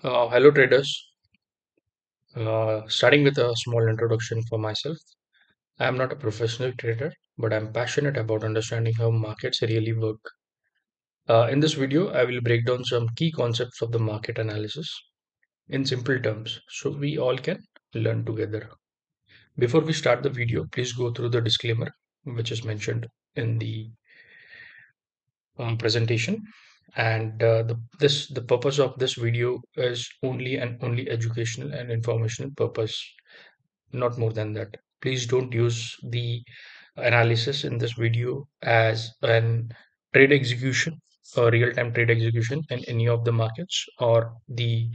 Hello traders. Starting with a small introduction for myself. I am not a professional trader, but I'm passionate about understanding how markets really work. In this video, I will break down some key concepts of the market analysis in simple terms so we all can learn together. Before we start the video, please go through the disclaimer which is mentioned in the presentation. And the purpose of this video is only and only educational and informational purpose, not more than that. Please don't use the analysis in this video as an trade execution or real-time trade execution in any of the markets or the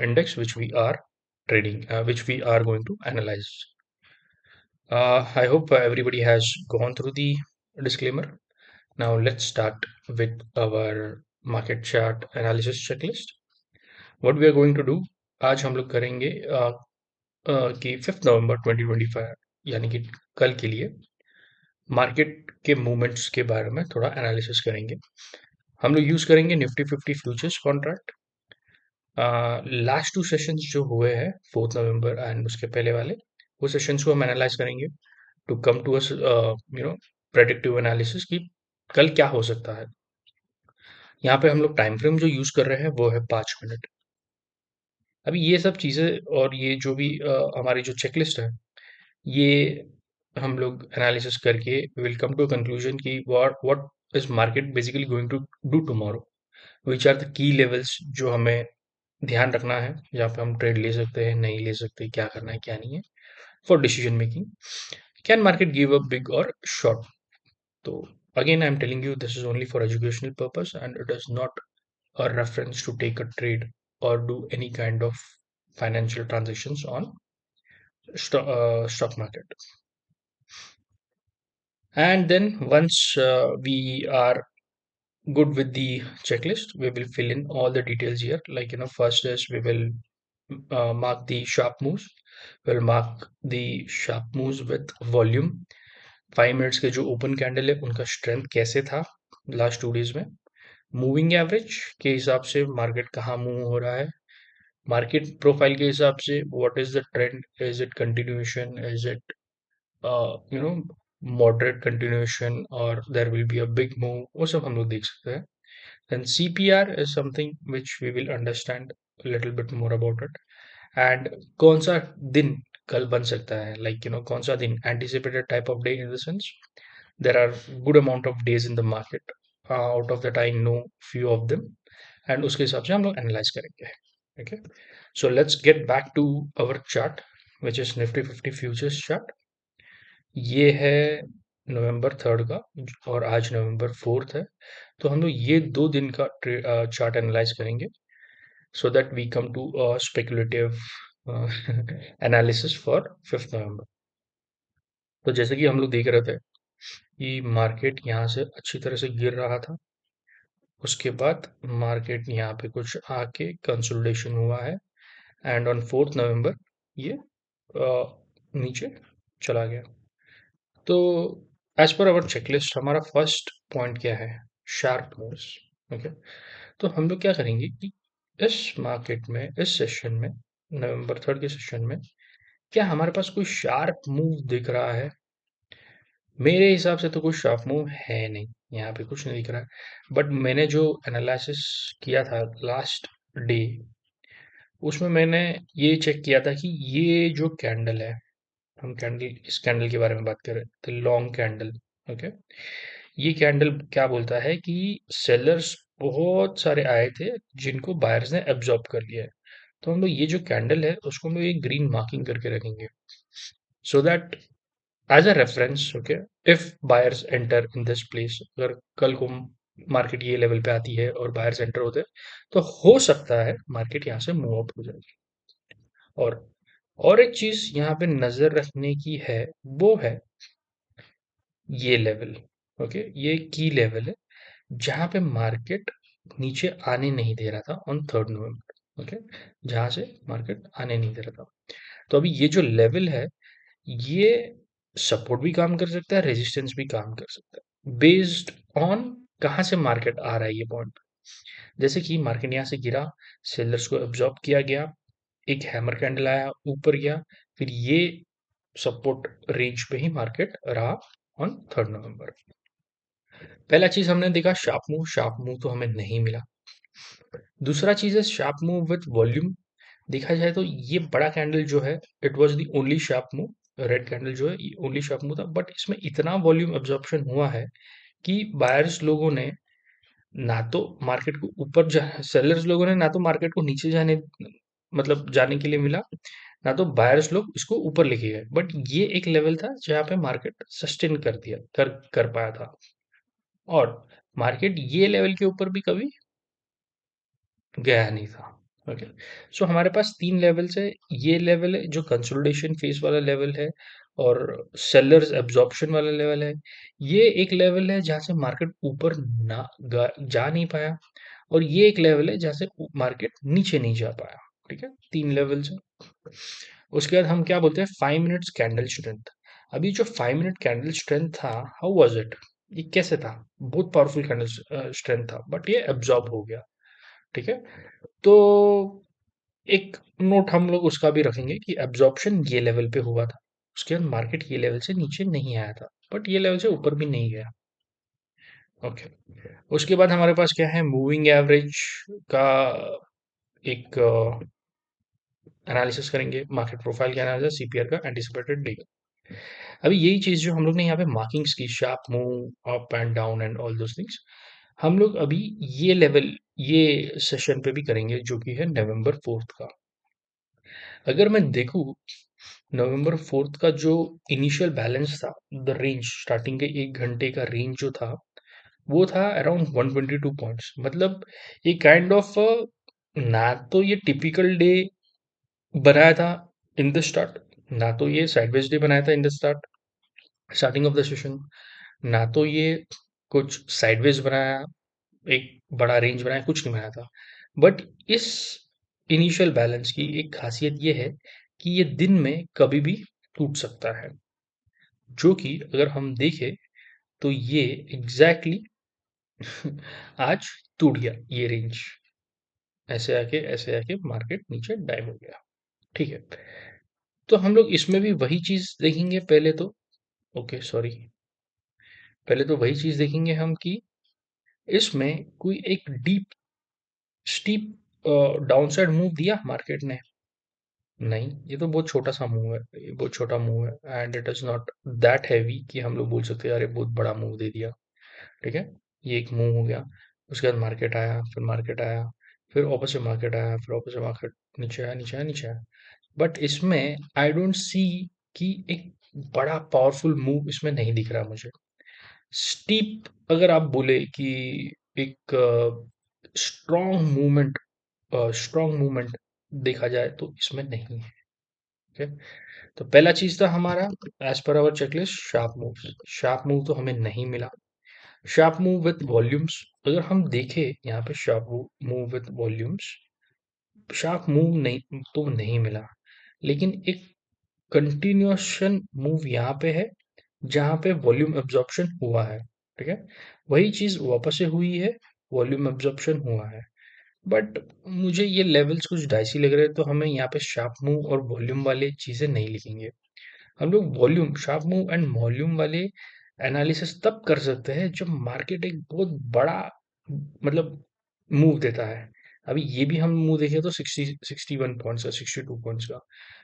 index which we are trading, which we are going to analyze. I hope everybody has gone through the disclaimer. Now let's start with our market chart analysis checklist. What we are going to do, आज हम लोग करेंगे कि 5 नवंबर 2025 यानी कि कल के लिए मार्केट के मूवमेंट्स के बारे में थोड़ा एनालिसिस करेंगे। हम लोग यूज करेंगे Nifty 50 futures contract. Last 2 sessions जो हुए हैं 4 नवंबर एंड उसके पहले वाले वो सेशंस को हम एनालाइज करेंगे to come to predictive analysis कि कल क्या हो सकता है। यहाँ पे हम लोग टाइम फ्रेम जो यूज कर रहे हैं वो है 5 मिनट। अभी ये सब चीजें और ये जो भी हमारी जो चेकलिस्ट है ये हम लोग एनालिसिस करके विल कम टू कंक्लूजन कि what is market basically going to do tomorrow, which are the key levels जो हमें ध्यान रखना है, जहाँ पे हम ट्रेड ले सकते हैं, नहीं ले सकते, क्या करना है क्या नहीं है for decision making. Can market give a big और शॉर्ट? तो again I'm telling you this is only for educational purpose and it is not a reference to take a trade or do any kind of financial transactions on stock market. And then once we are good with the checklist, we will fill in all the details here. Like, first is we will mark the sharp moves. We'll mark the sharp moves with volume. 5 minutes के जो open candle है उनका strength कैसे था last 2 days में, moving average के हिसाब से मार्केट कहाँ मूव हो रहा है, मार्केट प्रोफाइल के हिसाब से what is the trend, is it continuation, is it moderate continuation or there will be a big move, वो सब हम लोग देख सकते हैं। then CPR is something which we will understand a little bit more about it, and कौन सा दिन कल बन सकता है, like कौन सा दिन, anticipated type of day, in the sense there are good amount of days in the market, out of that I know few of them, and उसके हिसाब से हम लोग एनालाइज करेंगे। okay, so let's get back to our chart which is Nifty 50 futures chart। ये है नवंबर 3 का और आज नवंबर 4 है, तो हम लोग ये 2 दिन का चार्ट एनालाइज करेंगे so that we come to a speculative analysis for 5th नवंबर। तो जैसे कि हम लोग देख रहे थे कि मार्केट यहाँ से अच्छी तरह से गिर रहा था, उसके बाद मार्केट यहाँ पे कुछ आके कंसोलिडेशन हुआ है एंड ऑन 4th नवंबर ये नीचे चला गया। तो एज पर अवर चेकलिस्ट हमारा फर्स्ट पॉइंट क्या है, शार्प मूव्स। ओके, तो हम लोग क्या करेंगे कि इस मार्केट में इस सेशन में नवंबर 3 के सेशन में क्या हमारे पास कोई शार्प मूव दिख रहा है? मेरे हिसाब से तो कोई शार्प मूव है नहीं, यहाँ पे कुछ नहीं दिख रहा है। बट मैंने जो एनालिसिस किया था लास्ट डे, उसमें मैंने ये चेक किया था कि ये जो कैंडल है, हम कैंडल इस कैंडल के बारे में बात कर रहे थे, लॉन्ग कैंडल। ओके, ये कैंडल क्या बोलता है कि सेलर्स बहुत सारे आए थे जिनको बायर्स ने एब्जॉर्ब कर लिया है। तो हम लोग ये जो कैंडल है उसको हम लोग एक ग्रीन मार्किंग करके रखेंगे so that as a reference. Okay, if buyers enter in this place, अगर कल को मार्केट ये लेवल पे आती है और बायर्स एंटर होते हैं तो हो सकता है मार्केट यहाँ से मूव अप हो जाएगी। और एक चीज यहाँ पे नजर रखने की है, वो है ये लेवल। ओके, ये की लेवल है जहां पे मार्केट नीचे आने नहीं दे रहा था ऑन 3 नवंबर। ओके, जहां से मार्केट आने नहीं दे रहा था। तो अभी ये जो लेवल है ये सपोर्ट भी काम कर सकता है, रेजिस्टेंस भी काम कर सकता है, बेस्ड ऑन कहाँ से मार्केट आ रहा है ये पॉइंट। जैसे कि मार्केट यहाँ से गिरा, सेलर्स को एब्जॉर्ब किया गया, एक हैमर कैंडल आया, ऊपर गया, फिर ये सपोर्ट रेंज पे ही मार्केट रहा ऑन 3 नवंबर। पहला चीज हमने देखा शार्प मूव तो हमें नहीं मिला। दूसरा चीज है शार्प मूव विथ वॉल्यूम। देखा जाए तो ये बड़ा कैंडल जो है, it was the only sharp move. Red candle जो है ये ओनली शार्प मूव था, बट इसमें इतना वॉल्यूम एब्जॉर्प्शन हुआ है कि बायर्स लोगों ने ना तो मार्केट को ऊपर जा सेलर्स लोगों ने ना तो मार्केट को नीचे जाने मतलब जाने के लिए मिला, ना तो बायर्स लोग इसको ऊपर लेके गए। बट ये एक लेवल था जहाँ पे मार्केट सस्टेन कर पाया था। और मार्केट ये लेवल के ऊपर भी कभी गया नहीं था। ओके, सो हमारे पास 3 लेवल्स है। ये लेवल है जो कंसोलिडेशन फेज वाला लेवल है, और सेलर्स एब्जॉर्प्शन वाला लेवल है। ये एक लेवल है जहाँ से मार्केट ऊपर जा नहीं पाया, और ये एक लेवल है जहाँ से मार्केट नीचे नहीं जा पाया। ठीक है, 3 लेवल्स है। उसके बाद हम क्या बोलते हैं, 5 मिनट्स कैंडल स्ट्रेंथ। अभी जो 5 मिनट कैंडल स्ट्रेंथ था, हाउ वाज इट? ये कैसे था? बहुत पावरफुल कैंडल स्ट्रेंथ था, बट ये एब्जॉर्ब हो गया। ठीक है, तो एक नोट हम लोग उसका भी रखेंगे कि एब्जॉर्प्शन ये लेवल पे हुआ था। उसके बाद मार्केट ये लेवल से नीचे नहीं आया था, बट ये लेवल से ऊपर भी नहीं गया। ओके, उसके बाद हमारे पास क्या है, मूविंग एवरेज का एक एनालिसिस करेंगे, मार्केट प्रोफाइल का एनालिसिस, सीपीआर का एंटिसिपेटेड डे। अभी यही चीज जो हम लोग ने यहाँ पे मार्किंग्स की, sharp move, up and down and all those things, हम लोग अभी ये लेवल ये सेशन पे भी करेंगे, जो कि है नवंबर 4 का। अगर मैं देखूं, नवंबर 4 का जो इनिशियल बैलेंस था, द रेंज स्टार्टिंग के 1 घंटे का रेंज जो था, वो था अराउंड 122 पॉइंट्स। मतलब ये काइंड ऑफ ना तो ये टिपिकल डे बनाया था इन द स्टार्ट, ना तो ये साइडवेज डे बनाया था in the starting of the session, ना तो ये कुछ साइडवेज बनाया, एक बड़ा रेंज बनाया, कुछ नहीं बनाया था। बट इस इनिशियल बैलेंस की एक खासियत ये है कि ये दिन में कभी भी टूट सकता है, जो कि अगर हम देखें तो ये एग्जैक्टली exactly आज टूट गया ये रेंज। ऐसे आके मार्केट नीचे डाइव हो गया। ठीक है, तो हम लोग इसमें भी वही चीज देखेंगे पहले तो। ओके सॉरी, पहले तो वही चीज देखेंगे हम कि इसमें कोई एक डीप स्टीप डाउनसाइड मूव दिया मार्केट ने? नहीं, ये तो बहुत छोटा सा मूव है, ये बहुत छोटा मूव है, and it is not that heavy कि हम लोग बोल सकते हैं अरे बहुत बड़ा मूव दे दिया। ठीक है, ये एक मूव हो गया। उसके बाद मार्केट आया, फिर ऑपोजिट मार्केट आया, फिर ऑपोजिट मार्केट नीचे आया, नीचे आया, नीचे आया। बट इसमें आई डोंट सी कि एक बड़ा पावरफुल मूव इसमें नहीं दिख रहा मुझे। स्टीप अगर आप बोले कि एक स्ट्रॉन्ग मूवमेंट देखा जाए तो इसमें नहीं है। ओके, तो पहला चीज था हमारा, as per our checklist, sharp move तो हमें नहीं मिला। शार्प मूव विथ वॉल्यूम्स, अगर हम देखें यहाँ पे sharp move with volumes, sharp move नहीं तो नहीं मिला, लेकिन एक कंटिन्यूएशन मूव यहाँ पे है जहाँ पे वॉल्यूम एब्जॉर्प्शन हुआ है। ठीक है, वही चीज वापस से हुई है, वॉल्यूम एब्जॉर्प्शन हुआ है। बट मुझे ये लेवल्स कुछ डाइसी लग रहे हैं, तो हमें यहाँ पे शार्प मूव और वॉल्यूम वाले चीजें नहीं लिखेंगे। हम लोग volume, sharp move and volume वाले एनालिसिस तब कर सकते हैं जब मार्केट एक बहुत बड़ा मतलब मूव देता है। अभी ये भी हम मूव देखें तो 61 पॉइंट्स का, 62 पॉइंट्स का।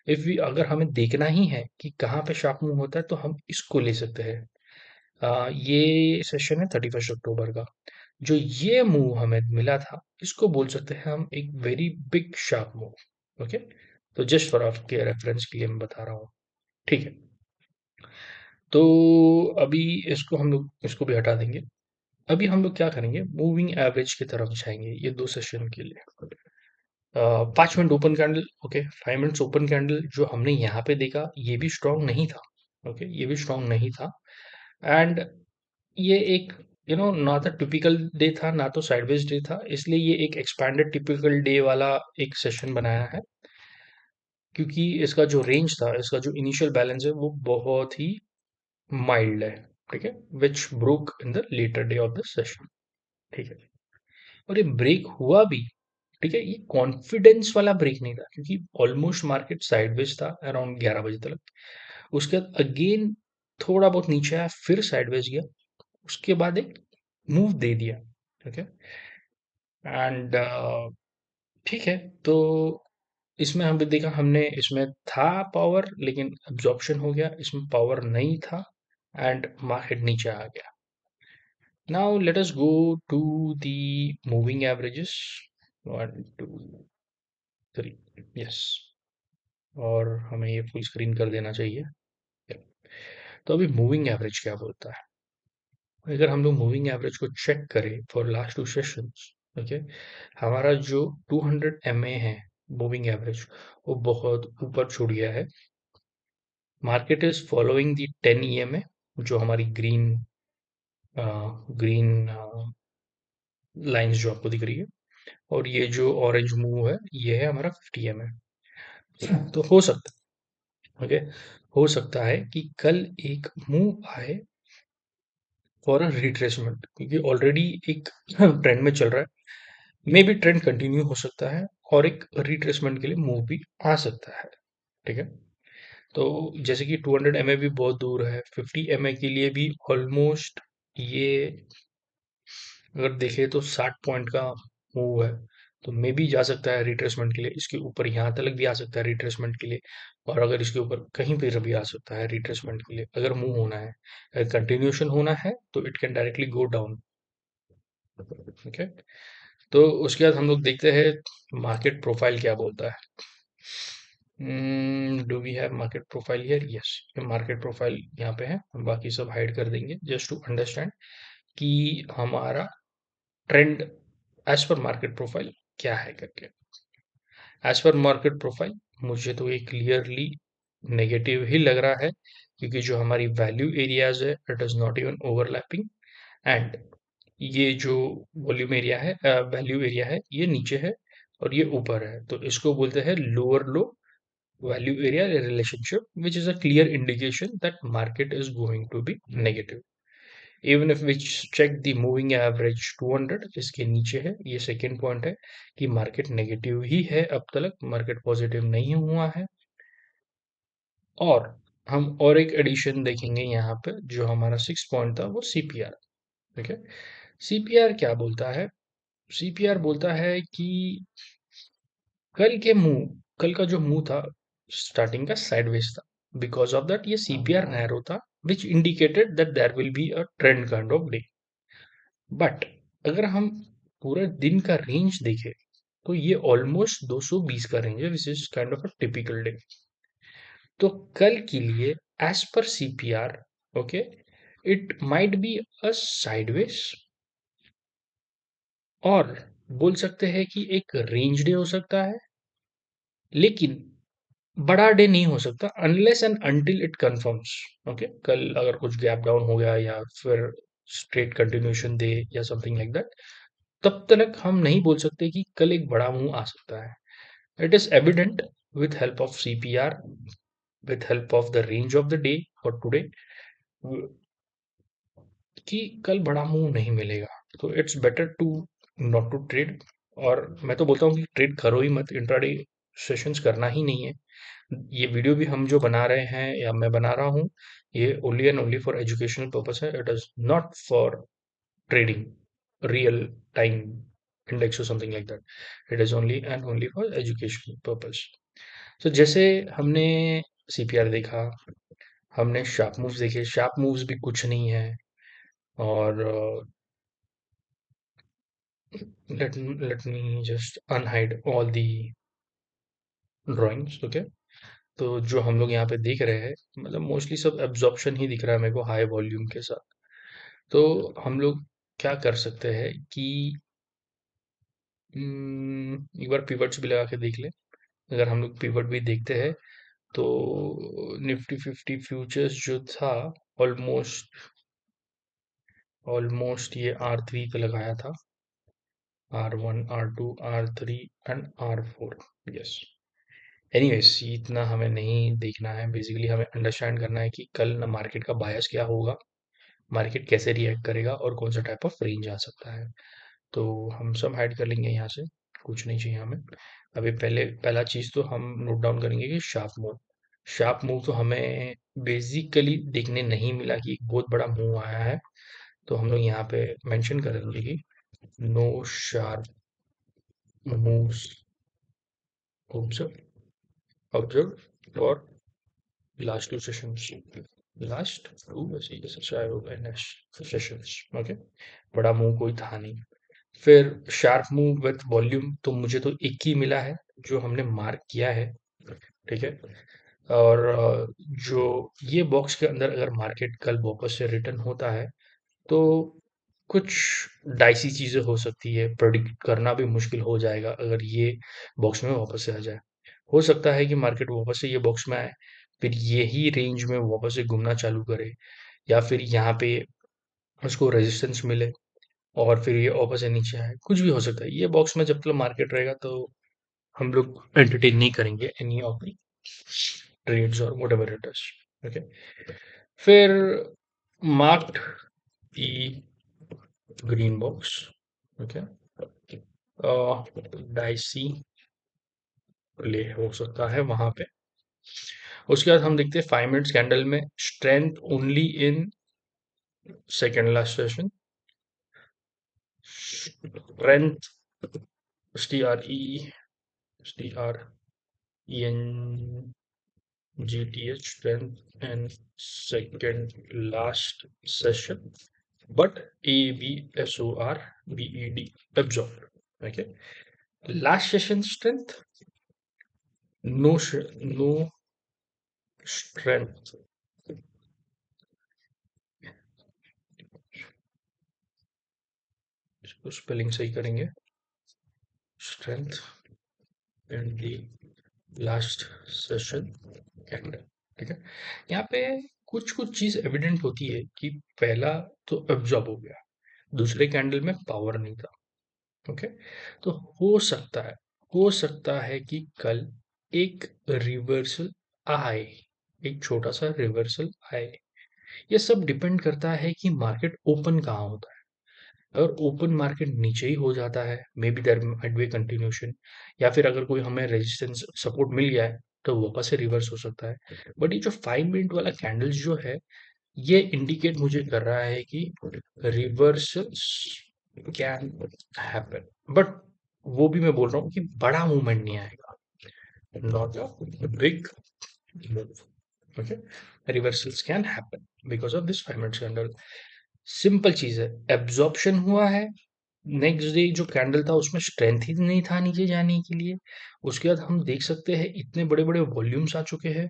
इफ वी अगर हमें देखना ही है कि कहाँ पे शार्प मूव होता है, तो हम इसको ले सकते हैं। ये सेशन है 31 अक्टूबर का। जो ये मूव हमें मिला था, इसको बोल सकते हैं हम एक very big sharp move. Okay, तो जस्ट फॉर आपके रेफरेंस के लिए मैं बता रहा हूँ। ठीक है, तो अभी इसको भी हटा देंगे। अभी हम लोग क्या करेंगे, मूविंग एवरेज की तरफ जाएंगे ये 2 सेशन के लिए। 5 minute open candle, okay, 5 minutes open candle जो हमने यहाँ पे देखा, ये भी स्ट्रांग नहीं था। ओके, ये भी स्ट्रांग नहीं था, एंड ये एक ना तो टिपिकल डे था, ना तो साइडवेज डे था, इसलिए ये एक एक्सपैंडेड टिपिकल डे वाला एक सेशन बनाया है। क्योंकि इसका जो रेंज था, इसका जो इनिशियल बैलेंस है, वो बहुत ही माइल्ड है। ठीक है, which broke in the latter day of the session. ठीक है, और ये ब्रेक हुआ भी, ठीक है, ये कॉन्फिडेंस वाला ब्रेक नहीं था, क्योंकि ऑलमोस्ट मार्केट साइडवेज था अराउंड 11 बजे तक। उसके बाद अगेन थोड़ा बहुत नीचे आया, फिर साइडवेज गया, उसके बाद एक मूव दे दिया। ठीक है, एंड ठीक है, तो इसमें हम भी देखा, हमने इसमें था पावर, लेकिन एब्जॉर्प्शन हो गया, इसमें पावर नहीं था एंड मार्केट नीचे आ गया। Now let us go to the moving averages. 1 2 3, yes, और हमें ये फुल स्क्रीन कर देना चाहिए। Yep. तो अभी मूविंग एवरेज क्या बोलता है? अगर हम लोग मूविंग एवरेज को चेक करें फॉर लास्ट 2 सेशंस, ओके, हमारा जो 200 MA है मूविंग एवरेज, वो बहुत ऊपर छूट गया है। Market is following the 10 EMA, जो हमारी ग्रीन ग्रीन लाइंस जो आपको दिख रही है, और ये जो ऑरेंज मूव है, ये है हमारा 50 EMA। तो हो सकता है, ओके, हो सकता है कि कल एक मूव आए फॉर अ रिट्रेसमेंट, क्योंकि ऑलरेडी एक ट्रेंड में चल रहा है, मे बी ट्रेंड कंटिन्यू हो सकता है, और एक रिट्रेसमेंट के लिए मूव भी आ सकता है। ठीक है, तो जैसे कि 200 MA भी बहुत दूर है, 50 MA के लिए भी ऑलमोस्ट ये अगर देखें तो 60 पॉइंट का मूव है, तो मे बी जा सकता है रिट्रेसमेंट के लिए, इसके ऊपर यहाँ तक भी आ सकता है रिट्रेसमेंट के लिए, और अगर इसके ऊपर कहीं पर भी आ सकता है रिट्रेसमेंट के लिए, अगर मूव होना है, अगर कंटिन्यूशन होना है, तो it can directly go down. Okay, तो उसके बाद हम लोग देखते हैं मार्केट प्रोफाइल क्या बोलता है। Do we have market profile here? Yes, market profile यहाँ पे है, हम बाकी सब हाइड कर देंगे जस्ट टू अंडरस्टैंड कि हमारा trend as per market profile क्या है करके। एज पर मार्केट प्रोफाइल मुझे तो ये क्लियरली नेगेटिव ही लग रहा है, क्योंकि जो हमारी वैल्यू एरियाज है, it is not even overlapping, and ये जो वॉल्यूम एरिया है, वैल्यू एरिया है, ये नीचे है और ये ऊपर है, तो इसको बोलते हैं lower low value area relationship, which is a clear indication that market is going to be negative. Even if which check the moving average 200, इसके नीचे है, ये सेकेंड पॉइंट है कि मार्केट नेगेटिव ही है, अब तक मार्केट पॉजिटिव नहीं हुआ है। और हम और एक एडिशन देखेंगे यहाँ पे, जो हमारा 6 पॉइंट था, वो CPR। ठीक है, CPR क्या बोलता है? CPR बोलता है कि कल का जो मुंह था, स्टार्टिंग का साइडवेज था, बिकॉज ऑफ दैट ये CPR नैरो था, which indicated that there will be a trend kind of day. But अगर हम पूरे दिन का रेंज देखें, तो ये ऑलमोस्ट 220 का रेंज है, which is kind of a typical day. तो कल के लिए as per CPR, okay, it might be a sideways, और बोल सकते हैं कि एक रेंज डे हो सकता है, लेकिन बड़ा डे नहीं हो सकता unless and until it confirms. Okay, कल अगर कुछ गैप डाउन हो गया या फिर स्ट्रेट कंटिन्यूशन दे या समथिंग लाइक दैट, तब तक हम नहीं बोल सकते कि कल एक बड़ा मूव आ सकता है। It is evident with help of CPR, with help of the range of the day for today, कि कल बड़ा मूव नहीं मिलेगा, तो it's better to not to trade. और मैं तो बोलता हूँ कि ट्रेड करो ही मत, इंट्राडे सेशंस करना ही नहीं है। ये वीडियो भी हम जो बना रहे हैं या मैं बना रहा हूँ, ये only and only for educational purpose है, it is not for trading real time index और something like that, it is only and only for educational purpose. तो जैसे हमने CPR देखा, हमने शार्प मूव्स देखे, शार्प मूव्स भी कुछ नहीं है, और let me just unhide all the drawings, okay. तो जो हम लोग यहाँ पे देख रहे हैं, मतलब मोस्टली सब एब्जॉर्प्शन ही दिख रहा है मेरे को हाई वॉल्यूम के साथ। तो हम लोग क्या कर सकते हैं कि एक बार पिवट्स भी लगा के देख लें। अगर हम लोग पिवट भी देखते हैं, तो निफ्टी 50 फ्यूचर्स जो था, ऑलमोस्ट ऑलमोस्ट ये R3 पे लगाया था, R1 R2 R3 and R4, yes. Anyways, इतना हमें नहीं देखना है, बेसिकली हमें अंडरस्टैंड करना है कि कल ना मार्केट का बायस क्या होगा, मार्केट कैसे रिएक्ट करेगा, और कौन सा टाइप ऑफ रेंज आ सकता है। तो हम सब हाइड कर लेंगे यहाँ से, कुछ नहीं चाहिए हमें। अभी पहला चीज़ तो हम नोट डाउन करेंगे कि शार्प मूव तो हमें बेसिकली देखने नहीं मिला कि एक बहुत बड़ा मूव आया है। तो हम लोग यहाँ पे मेंशन करेंगे कि no sharp moves observe for last two sessions, last two वैसे सेशंस। ओके, बड़ा मूव कोई था नहीं। फिर शार्प मूव विथ वॉल्यूम तो मुझे तो एक ही मिला है जो हमने मार्क किया है, ठीक है। और जो ये बॉक्स के अंदर अगर मार्केट कल वापस से रिटर्न होता है तो कुछ डाइसी चीजें हो सकती है, प्रेडिक्ट करना भी मुश्किल हो जाएगा अगर ये बॉक्स में वापस से आ जाए। हो सकता है कि मार्केट वापस से ये बॉक्स में आए, फिर यही रेंज में वापस से घूमना चालू करे, या फिर यहाँ पे उसको रेजिस्टेंस मिले और फिर ये वापस से नीचे आए, कुछ भी हो सकता है। ये बॉक्स में जब तक मार्केट रहेगा तो हम लोग एंटरटेन नहीं करेंगे एनी ऑफ द ट्रेड्स और व्हाटएवर इट इज। ओके, फिर marked the green box, okay, dicey play हो सकता है वहां पे। उसके बाद हम देखते हैं 5 मिनट्स कैंडल में strength only in second last session, strength STRENGTH, strength and second last session, but ABSORBED absorbed. Okay, last session strength, no strength, इसको स्पेलिंग सही करेंगे, strength and the last session candle, ठीक है। यहाँ पे कुछ कुछ चीज एविडेंट होती है कि पहला तो एब्जॉर्ब हो गया, दूसरे कैंडल में पावर नहीं था। ओके, तो हो सकता है कि कल एक रिवर्सल आए, एक छोटा सा रिवर्सल आए। ये सब डिपेंड करता है कि मार्केट ओपन कहाँ होता है। अगर ओपन मार्केट नीचे ही हो जाता है, maybe there might be continuation, या फिर अगर कोई हमें रेजिस्टेंस सपोर्ट मिल गया है तो वापस से रिवर्स हो सकता है। बट ये जो 5 मिनट वाला कैंडल जो है, ये इंडिकेट मुझे कर रहा है कि रिवर्सल्स कैन हैपन, बट वो भी मैं बोल रहा हूँ कि बड़ा मूवमेंट नहीं आएगा, not a big move. Okay, reversals can happen because of this 5 minutes candle. Simple चीज है, एब्जॉर्प्शन हुआ है, नेक्स्ट डे जो कैंडल था उसमें स्ट्रेंथ ही नहीं था नीचे जाने के लिए। उसके बाद हम देख सकते हैं इतने बड़े बड़े वॉल्यूम्स आ चुके हैं,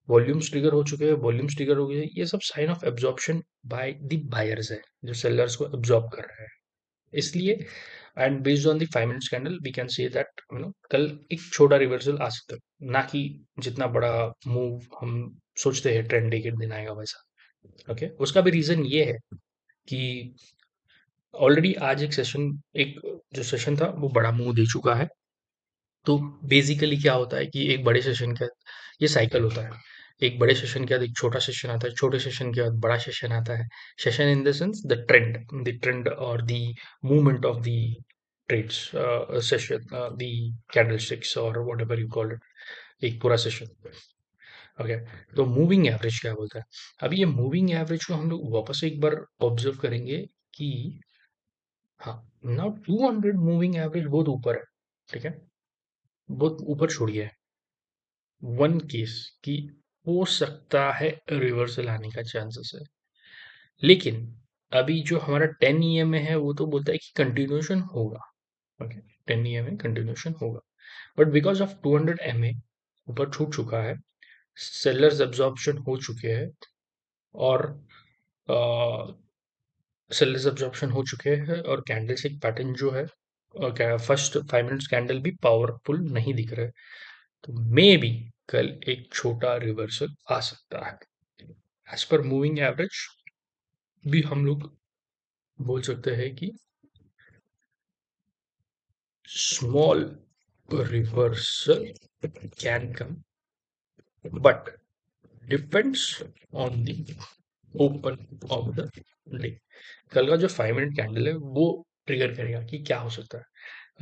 वॉल्यूम्स ट्रिगर हो चुके हैं, वॉल्यूम्स ट्रिगर हो गए, ये सब sign of absorption by the buyers है, जो सेलर्स को एब्जॉर्ब कर रहे हैं। इसलिए and based on the 5 minutes candle we can say that कल एक छोटा रिवर्सल आ सकता है, ना कि जितना बड़ा मूव हम सोचते हैं ट्रेंड डे के दिन आएगा वैसा। ओके, उसका भी रीजन ये है कि ऑलरेडी आज एक जो सेशन था वो बड़ा मूव दे चुका है। तो बेसिकली क्या होता है कि एक बड़े सेशन के ये साइकिल होता है, एक बड़े सेशन के बाद एक छोटा सेशन आता है, छोटे सेशन के बाद बड़ा सेशन आता है। Session in the sense the trend और the movement of the trades, session, the candlesticks और whatever you call it, एक पूरा सेशन। ओके, तो मूविंग एवरेज क्या बोलता है? अभी ये मूविंग एवरेज को हम लोग वापस से एक बार ऑब्जर्व करेंगे कि हाँ, नाउ 200 मूविंग एवरेज बहुत ऊपर है, ठीक है, बहुत ऊपर छोड़िए। वन केस कि हो सकता है रिवर्सल आने का चांसेस है, लेकिन अभी जो हमारा 10 EMA है वो तो बोलता है कि कंटिन्यूएशन होगा। ओके, 10 EMA कंटिन्यूएशन होगा, बट बिकॉज ऑफ 200 MA ऊपर छूट चुका है, सेलर्स एब्जॉर्प्शन हो चुके हैं, और सेलर्स एब्जॉर्प्शन हो चुके हैं, और कैंडल्स एक पैटर्न जो है, फर्स्ट 5 मिनट्स कैंडल भी पावरफुल नहीं दिख रहा है। तो मे बी कल एक छोटा रिवर्सल आ सकता है। एज पर मूविंग एवरेज भी हम लोग बोल सकते हैं कि small reversal can come, but depends on the open of the day. कल का जो 5 मिनट कैंडल है वो ट्रिगर करेगा कि क्या हो सकता है।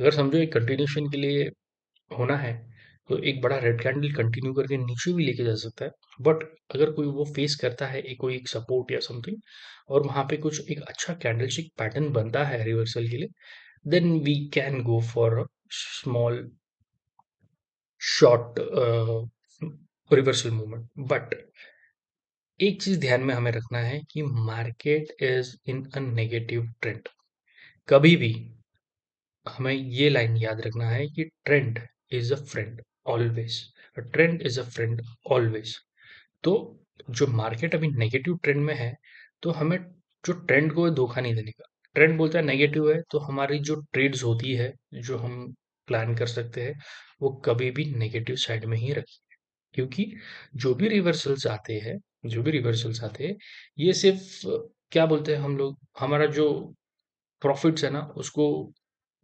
अगर समझो एक कंटिन्यूएशन के लिए होना है, तो एक बड़ा रेड कैंडल कंटिन्यू करके नीचे भी लेके जा सकता है। बट अगर कोई वो फेस करता है कोई एक सपोर्ट या समथिंग, और वहां पे कुछ एक अच्छा कैंडलस्टिक पैटर्न बनता है रिवर्सल के लिए, then we can go for small short reversal movement. But एक चीज ध्यान में हमें रखना है कि market is in a negative trend. कभी भी हमें ये लाइन याद रखना है कि trend is a friend always. Trend is a friend always. तो जो मार्केट अभी नेगेटिव ट्रेंड में है, तो हमें जो ट्रेंड को धोखा नहीं देने का। ट्रेंड बोलता है नेगेटिव है, तो हमारी जो ट्रेड्स होती है, जो हम प्लान कर सकते हैं, वो कभी भी नेगेटिव साइड में ही रखें। क्योंकि जो भी रिवर्सल्स आते हैं, जो भी रिवर्सल्स आते हैं, ये सिर्फ क्या बोलते हैं हम लोग, हमारा जो प्रॉफिट्स है ना, उसको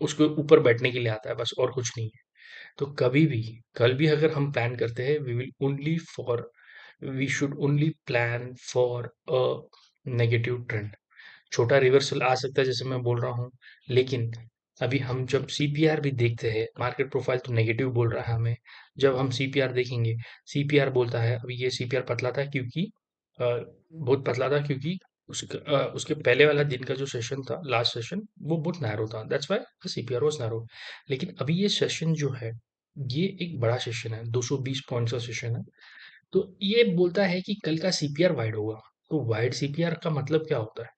उसके ऊपर बैठने के लिए आता है, बस और कुछ नहीं है। तो कभी भी, कल भी अगर हम प्लान करते हैं, we should only plan for a negative trend. छोटा रिवर्सल आ सकता है जैसे मैं बोल रहा हूँ, लेकिन अभी हम जब सीपीआर भी देखते हैं, मार्केट प्रोफाइल तो नेगेटिव बोल रहा है हमें। जब हम सीपीआर देखेंगे, सीपीआर बोलता है अभी ये सीपीआर पतला था क्योंकि बहुत पतला था क्योंकि उसके पहले वाला दिन का जो सेशन था, लास्ट सेशन, वो बहुत नैरो था, that's why CPR was narrow. लेकिन अभी ये सेशन जो है, ये एक बड़ा सेशन है, 220 पॉइंट्स का सेशन है। तो ये बोलता है कि कल का सीपीआर वाइड होगा। तो वाइड सीपीआर का मतलब क्या होता है?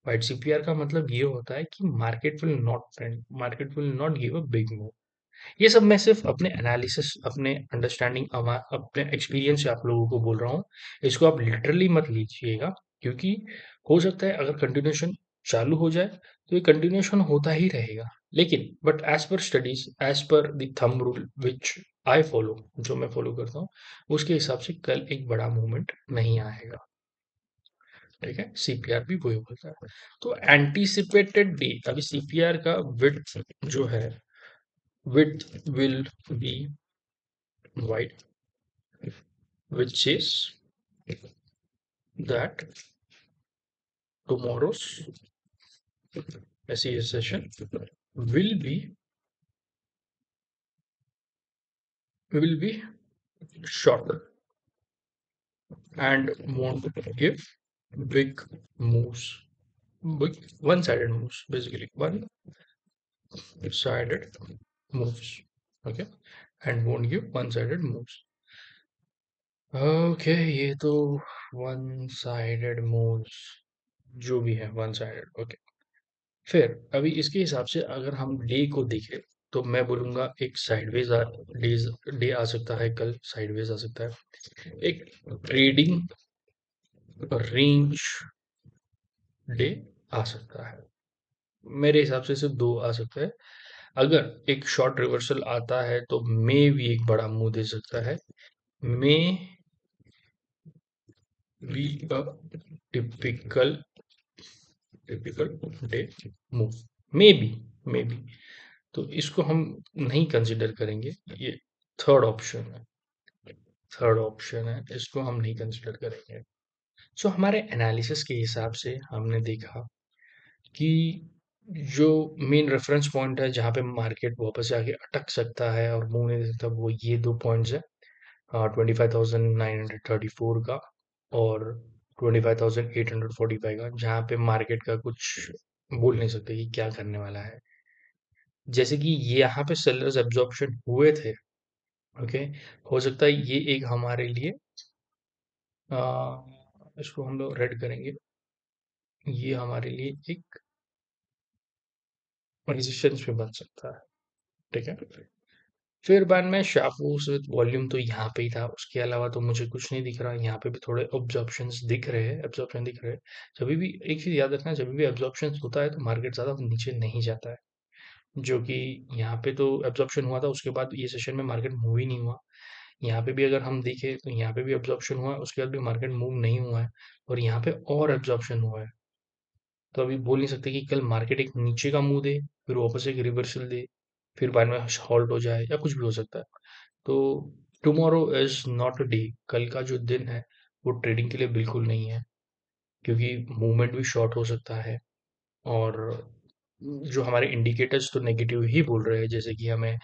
वाइड सीपीआर का मतलब ये होता है कि market will not trend, market will not give a big move. ये सब मैं सिर्फ अपने एनालिसिस, अपने अंडरस्टैंडिंग, अपने एक्सपीरियंस से आप लोगों को बोल रहा हूँ। इसको आप लिटरली मत लीजिएगा, क्योंकि हो सकता है अगर कंटिन्यूएशन चालू हो जाए, तो ये कंटिन्यूएशन होता ही रहेगा। लेकिन but as per studies, as per the thumb rule which I follow, जो मैं फॉलो करता हूँ, उसके हिसाब से कल एक बड़ा मूवमेंट नहीं आएगा। ठीक है, सीपीआर भी वही बोलता है। तो एंटीसिपेटेड डे, अभी सीपीआर का विड्थ जो है, width will be wide, which is that tomorrow's SES session will be will be shorter and won't give big moves, big one-sided moves, basically one-sided moves. Okay, and won't give one-sided moves. Okay, ये तो one-sided moves जो भी है one sided. Okay, फिर अभी इसके हिसाब से अगर हम डे को देखें, तो मैं बोलूंगा एक साइडवेज डेज डे आ सकता है, कल साइडवेज आ सकता है। एक ट्रेडिंग रेंज डे आ सकता है। मेरे हिसाब से सिर्फ दो आ सकते हैं। अगर एक शॉर्ट रिवर्सल आता है, तो मे भी एक बड़ा मुंह दे सकता है। May be a typical typical day move, may be तो इसको हम नहीं कंसिडर करेंगे। ये थर्ड ऑप्शन है, थर्ड ऑप्शन है, इसको हम नहीं कंसिडर करेंगे। सो हमारे एनालिसिस के हिसाब से हमने देखा कि जो मेन रेफरेंस पॉइंट है जहाँ पे मार्केट वापस से आके अटक सकता है और मुंह नहीं दे सकता, वो ये दो पॉइंट्स है, 25,934 का और 25,845 का, जहाँ पे मार्केट का कुछ बोल नहीं सकते कि क्या करने वाला है। जैसे कि ये यहाँ पे सेलर्स एब्जॉर्प्शन हुए थे। ओके, हो सकता है ये एक हमारे लिए, आ, इसको हम लोग रेड करेंगे, ये हमारे लिए एक रेजिस्टेंस पे बन सकता है। ठीक है, फिर बाद में शार्पूस विद वॉल्यूम तो यहाँ पे ही था, उसके अलावा तो मुझे कुछ नहीं दिख रहा। यहाँ पे भी थोड़े ऑब्जॉर्प्शंस दिख रहे हैं, एब्जॉर्प्शन दिख रहे हैं। जब भी एक चीज याद रखना, जब भी एब्जॉर्प्शन होता है तो मार्केट ज्यादा नीचे नहीं जाता है, जो कि यहाँ पे तो एब्जॉर्प्शन हुआ था, उसके बाद ये सेशन में मार्केट मूव ही नहीं हुआ। यहाँ पे भी अगर हम देखें, तो यहाँ पे भी एब्जॉर्प्शन हुआ है, उसके बाद भी मार्केट मूव नहीं हुआ है, और यहाँ पे और एब्जॉर्प्शन हुआ है। तो अभी बोल नहीं सकते कि कल मार्केट एक नीचे का मुंह दे, फिर वापस एक रिवर्सल दे, फिर बाद में हॉल्ट हो जाए, या कुछ भी हो सकता है। तो tomorrow is not a day, कल का जो दिन है वो ट्रेडिंग के लिए बिल्कुल नहीं है, क्योंकि मूवमेंट भी शॉर्ट हो सकता है। और जो हमारे इंडिकेटर्स तो नेगेटिव ही बोल रहे हैं, जैसे कि हमें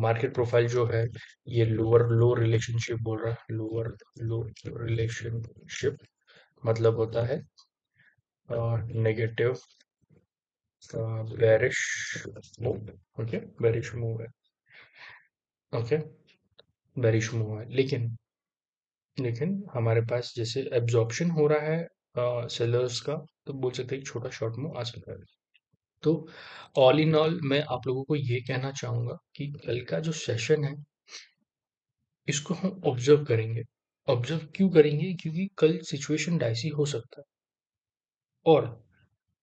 मार्केट प्रोफाइल जो है ये लोअर लो रिलेशनशिप बोल रहा है। लोअर लो रिलेशनशिप मतलब होता है negative bearish move. Okay, bearish move है। ओके, बेरिश मूव है, लेकिन हमारे पास जैसे एब्जॉर्प्शन हो रहा है सेलर्स का, तो बोल सकते हैं एक छोटा शॉर्ट मूव आ सकता है। तो ऑल इन ऑल मैं आप लोगों को ये कहना चाहूंगा कि कल का जो सेशन है इसको हम ऑब्जर्व करेंगे। ऑब्जर्व क्यों करेंगे? क्योंकि कल सिचुएशन डाइसी हो सकता है। और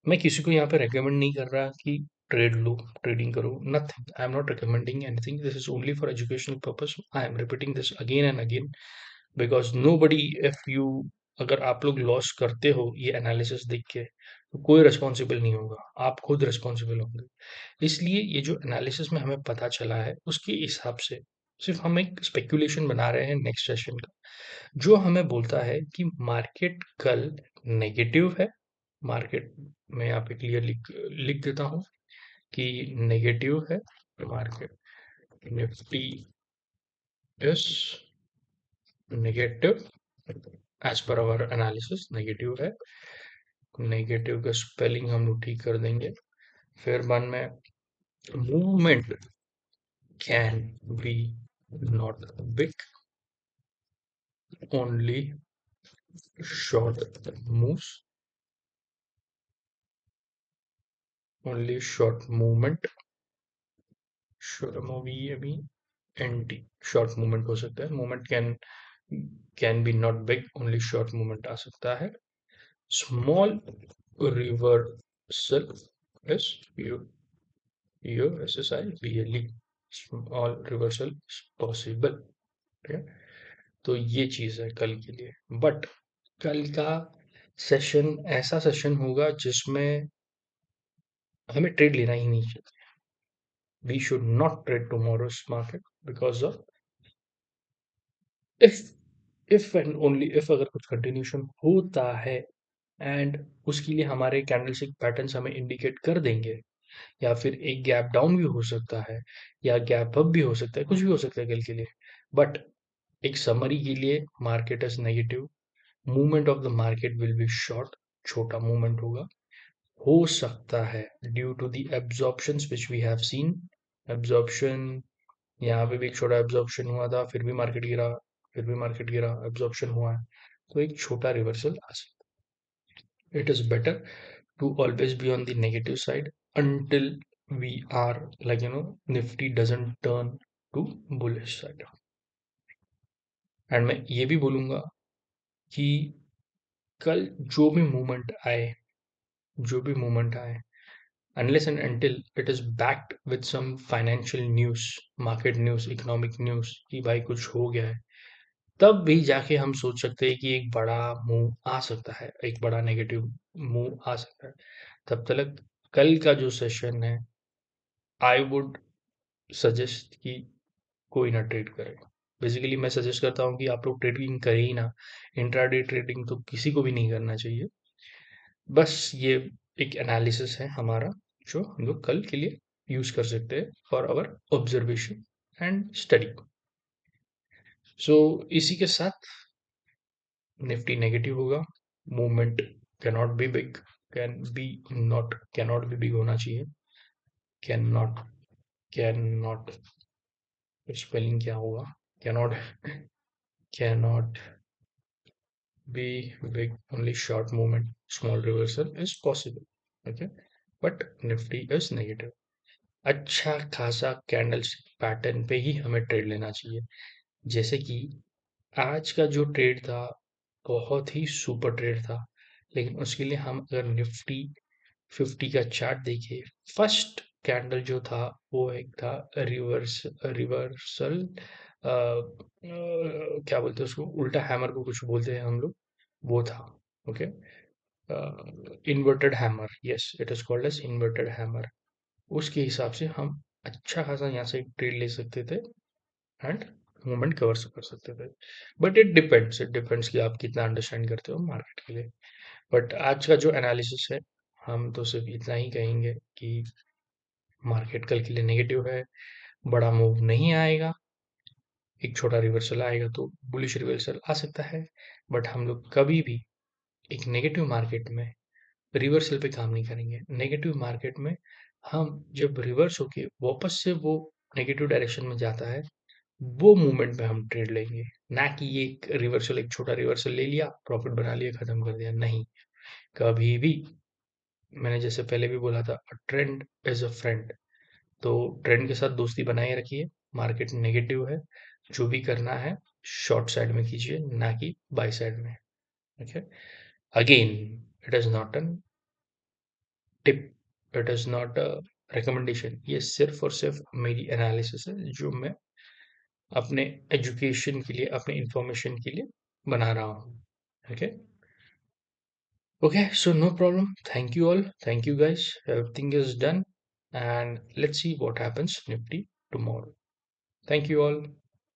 मैं किसी को यहाँ पे रेकमेंड नहीं कर रहा कि ट्रेड लो, ट्रेडिंग करो, nothing. I am not recommending anything, this is only for educational purpose. I am repeating this again and again because nobody, if you, अगर आप लोग लॉस करते हो ये एनालिसिस देख के, तो कोई रिस्पॉन्सिबल नहीं होगा, आप खुद रिस्पॉन्सिबल होंगे। इसलिए ये जो एनालिसिस में हमें पता चला है उसके हिसाब से सिर्फ हम एक स्पेक्यूलेशन बना रहे हैं नेक्स्ट सेशन का, जो हमें बोलता है कि मार्केट कल नेगेटिव है। मार्केट में यहाँ पे क्लियर लिख लिख देता हूँ कि नेगेटिव है market. Nifty is negative as per our analysis, negative है। नेगेटिव का स्पेलिंग हम लोग ठीक कर देंगे। फिर वन में movement can be not big, only short moves, only short movement. Short movie अभी एंटी शॉर्ट मूवमेंट हो सकता है। Movement can be not big, only short movement आ सकता है। Small reversal is USSIBLE, small reversal possible. ठीक है, तो ये चीज है कल के लिए। बट कल का सेशन ऐसा सेशन होगा जिसमें हमें ट्रेड लेना ही नहीं चाहिए। We should not trade tomorrow's market because of if and only if अगर कुछ कंटिन्यूशन होता है एंड उसके लिए हमारे कैंडलस्टिक पैटर्न्स हमें इंडिकेट कर देंगे, या फिर एक गैप डाउन भी हो सकता है या गैप अप भी हो सकता है, कुछ भी हो सकता है कल के लिए। बट एक समरी के लिए market is negative, movement of the market will be short, छोटा मूवमेंट होगा। हो सकता है due to the absorptions which we have seen, absorption, यहाँ पे भी एक छोटा एब्जॉर्प्शन हुआ था, फिर भी मार्केट गिरा, फिर भी मार्केट गिरा, एब्जॉर्प्शन हुआ है, तो एक छोटा रिवर्सल आ सकता है। It is better to always be on the negative side until we are, like, nifty doesn't turn to bullish side। And मैं ये भी बोलूंगा कि कल जो भी मूवमेंट आए, unless and until it is backed with some financial news, market news, economic news कि भाई कुछ हो गया है, तब भी जाके हम सोच सकते हैं कि एक बड़ा मूव आ सकता है, एक बड़ा नेगेटिव मूव आ सकता है। तब तक कल का जो सेशन है, आई वुड सजेस्ट कि कोई ना ट्रेड करे। बेसिकली मैं सजेस्ट करता हूँ कि आप लोग ट्रेडिंग करें ही ना। इंट्राडे ट्रेडिंग तो किसी को भी नहीं करना चाहिए। बस ये एक एनालिसिस है हमारा, जो हम लोग कल के लिए यूज कर सकते हैं for our observation and study. So इसी के साथ निफ्टी नेगेटिव होगा, movement cannot be big, cannot be big होना चाहिए। Can not, can not, spelling क्या होगा? Cannot, cannot be big, only short movement, small reversal is possible। Okay, but Nifty is negative। अच्छा खासा कैंडल पैटर्न पे ही हमें trade लेना चाहिए। जैसे कि आज का जो ट्रेड था बहुत ही सुपर ट्रेड था, लेकिन उसके लिए हम अगर निफ्टी 50 का चार्ट देखें, फर्स्ट कैंडल जो था वो एक था रिवर्सल, क्या बोलते हैं उसको, उल्टा हैमर को कुछ बोलते हैं हम लोग, वो था। Okay, inverted hammer, yes it is called as inverted hammer. उसके हिसाब से हम अच्छा खासा यहाँ से ट्रेड ले सकते थे एंड मूवमेंट कवर कर सकते थे। बट इट डिपेंड्स कि आप कितना अंडरस्टैंड करते हो मार्केट के लिए। बट आज का जो एनालिसिस है हम तो सिर्फ इतना ही कहेंगे कि मार्केट कल के लिए नेगेटिव है, बड़ा मूव नहीं आएगा, एक छोटा रिवर्सल आएगा तो बुलिश रिवर्सल आ सकता है, बट हम लोग कभी भी एक नेगेटिव मार्केट में रिवर्सल पे काम नहीं करेंगे। नेगेटिव मार्केट में हम जब रिवर्स होके वापस से वो नेगेटिव डायरेक्शन में जाता है, वो मूवमेंट पे हम ट्रेड लेंगे, ना कि ये एक रिवर्सल, एक छोटा रिवर्सल ले लिया, प्रॉफिट बना लिया, खत्म कर दिया, नहीं। कभी भी, मैंने जैसे पहले भी बोला था, ट्रेंड इज अ फ्रेंड। तो ट्रेंड के साथ दोस्ती बनाए रखिए। मार्केट नेगेटिव है, जो भी करना है शॉर्ट साइड में कीजिए, ना कि बाय साइड में। Okay, again, it is not an tip, it is not a recommendation, ये सिर्फ और सिर्फ मेरी एनालिसिस है जो मैं अपने एजुकेशन के लिए, अपने इंफॉर्मेशन के लिए बना रहा हूँ। Okay, okay, so no problem. Thank you all, thank you guys, everything is done, and let's see what happens nifty tomorrow. Thank you all.